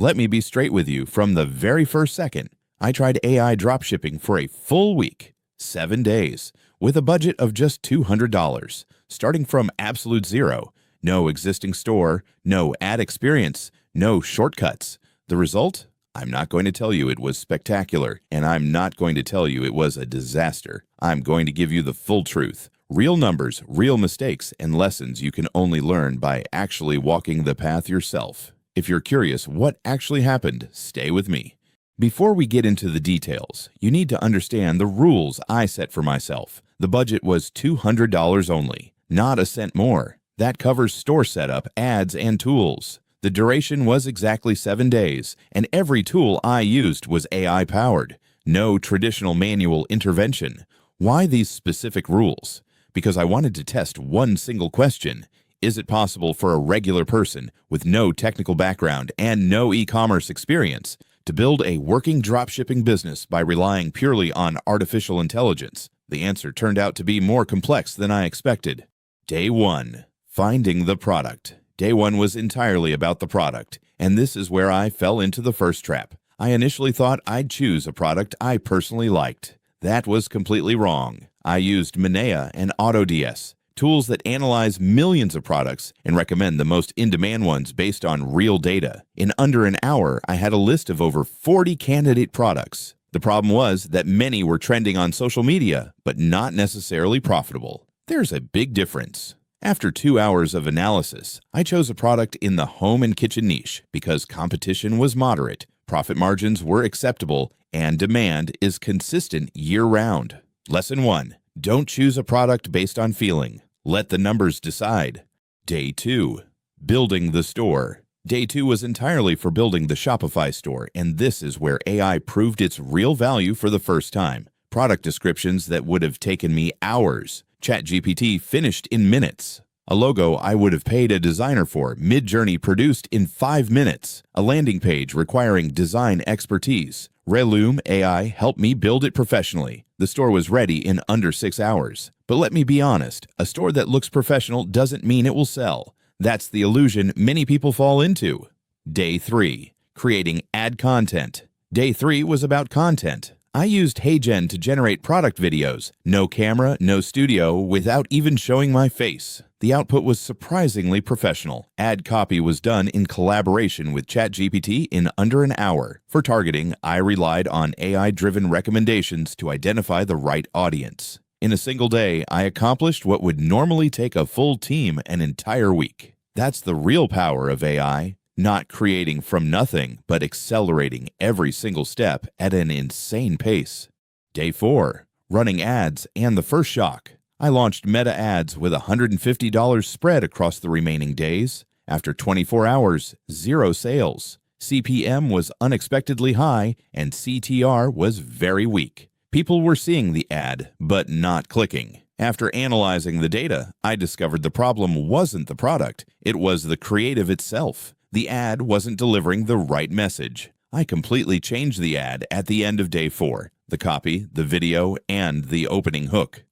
Let me be straight with you from the very first second. I tried AI dropshipping for a full week, 7 days, with a budget of just $200, starting from absolute zero. No existing store, no ad experience, no shortcuts. The result? I'm not going to tell you it was spectacular, and I'm not going to tell you it was a disaster. I'm going to give you the full truth. Real numbers, real mistakes, and lessons you can only learn by actually walking the path yourself. If you're curious what actually happened, stay with me. Before we get into the details, you need to understand the rules I set for myself. The budget was $200 only, not a cent more. That covers store setup, ads, and tools. The duration was exactly 7 days, and every tool I used was AI-powered. No traditional manual intervention. Why these specific rules? Because I wanted to test one single question. Is it possible for a regular person with no technical background and no e-commerce experience to build a working dropshipping business by relying purely on artificial intelligence? The answer turned out to be more complex than I expected. Day 1. Finding the product. Day 1 was entirely about the product, and this is where I fell into the first trap. I initially thought I'd choose a product I personally liked. That was completely wrong. I used Minea and AutoDS, tools that analyze millions of products and recommend the most in-demand ones based on real data. In under an hour, I had a list of over 40 candidate products. The problem was that many were trending on social media, but not necessarily profitable. There's a big difference. After 2 hours of analysis, I chose a product in the home and kitchen niche because competition was moderate, profit margins were acceptable, and demand is consistent year-round. Lesson 1. Don't choose a product based on feeling. Let the numbers decide. Day 2. Building the store. Day 2 was entirely for building the Shopify store, and this is where AI proved its real value for the first time. Product descriptions that would have taken me hours. ChatGPT finished in minutes. A logo I would have paid a designer for, Midjourney produced in 5 minutes. A landing page requiring design expertise. Relume AI helped me build it professionally. The store was ready in under 6 hours. But let me be honest, a store that looks professional doesn't mean it will sell. That's the illusion many people fall into. Day 3. Creating ad content. Day 3 was about content. I used HeyGen to generate product videos. No camera, no studio, without even showing my face. The output was surprisingly professional. Ad copy was done in collaboration with ChatGPT in under an hour. For targeting, I relied on AI-driven recommendations to identify the right audience. In a single day, I accomplished what would normally take a full team an entire week. That's the real power of AI. Not creating from nothing, but accelerating every single step at an insane pace. Day 4. Running ads and the first shock. I launched Meta ads with $150 spread across the remaining days. After 24 hours, 0 sales. CPM was unexpectedly high and CTR was very weak. People were seeing the ad, but not clicking. After analyzing the data, I discovered the problem wasn't the product, it was the creative itself. The ad wasn't delivering the right message. I completely changed the ad at the end of day 4, the copy, the video, and the opening hook.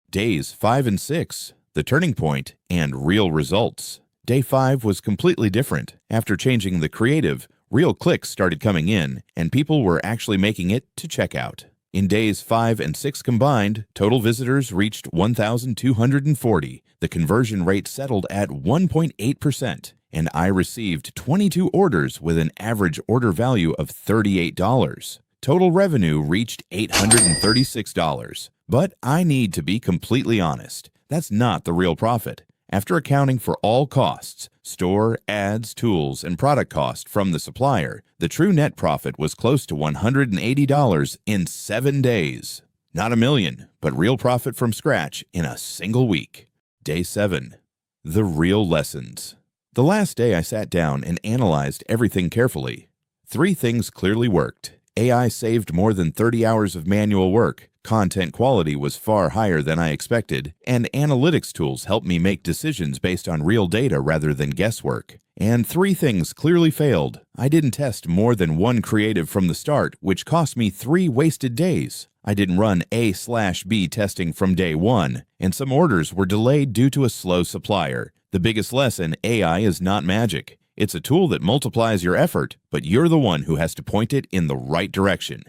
Days 5 and 6, the turning point, and real results. Day 5 was completely different. After changing the creative, real clicks started coming in, and people were actually making it to checkout. In days 5 and 6 combined, total visitors reached 1,240. The conversion rate settled at 1.8%. And I received 22 orders with an average order value of $38. Total revenue reached $836. But I need to be completely honest. That's not the real profit. After accounting for all costs, store, ads, tools, and product cost from the supplier, the true net profit was close to $180 in 7 days. Not $1 million, but real profit from scratch in a single week. Day 7. The real lessons. The last day I sat down and analyzed everything carefully. 3 things clearly worked. AI saved more than 30 hours of manual work, content quality was far higher than I expected, and analytics tools helped me make decisions based on real data rather than guesswork. And 3 things clearly failed. I didn't test more than 1 creative from the start, which cost me 3 wasted days. I didn't run A/B testing from day 1, and some orders were delayed due to a slow supplier. The biggest lesson, AI is not magic. It's a tool that multiplies your effort, but you're the one who has to point it in the right direction.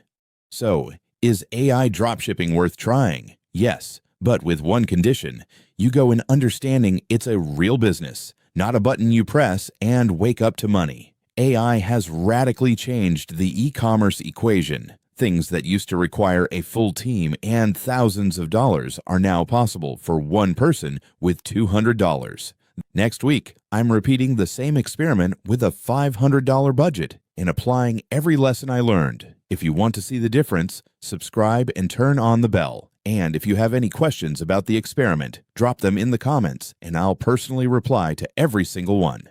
So, is AI dropshipping worth trying? Yes, but with one condition. You go in understanding it's a real business, not a button you press and wake up to money. AI has radically changed the e-commerce equation. Things that used to require a full team and thousands of dollars are now possible for one person with $200. Next week, I'm repeating the same experiment with a $500 budget and applying every lesson I learned. If you want to see the difference, subscribe and turn on the bell. And if you have any questions about the experiment, drop them in the comments and I'll personally reply to every single one.